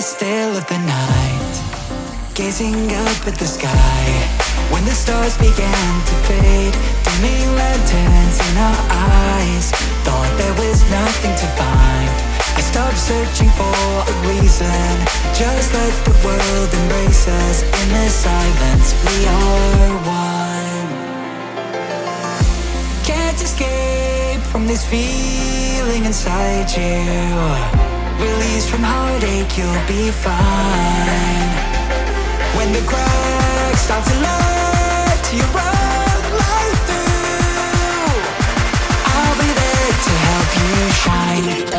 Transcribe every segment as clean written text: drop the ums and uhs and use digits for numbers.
still of the night, gazing up at the sky. When the stars began to fade, dimming lanterns in our eyes, thought there was nothing to find. I stopped searching for a reason, just let the world embrace us. In the silence we are one. Can't escape from this feeling inside you. Release from heartache, you'll be fine. When the cracks start to let you run right through, I'll be there to help you shine.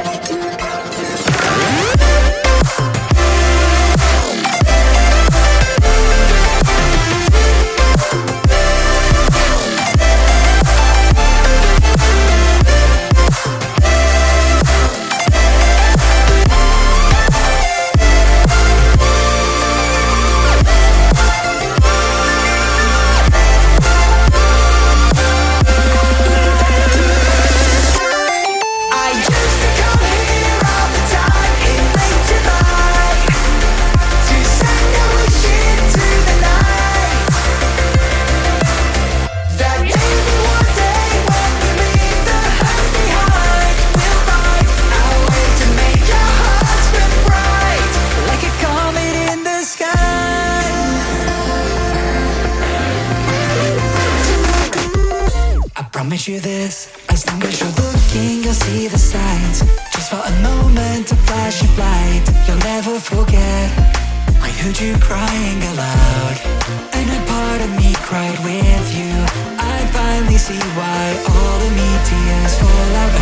Promise you this, as long as you're looking, you'll see the signs. Just for a moment, a flash of light, you'll never forget. I heard you crying aloud, and a part of me cried with you. I finally see why all the meteors fall out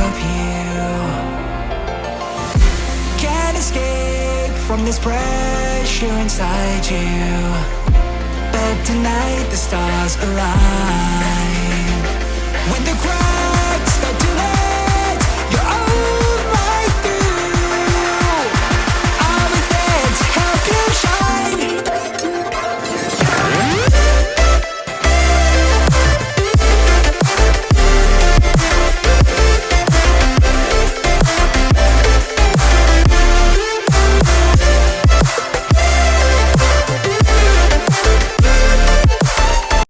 of you. Can't escape from this pressure inside you, but tonight the stars align.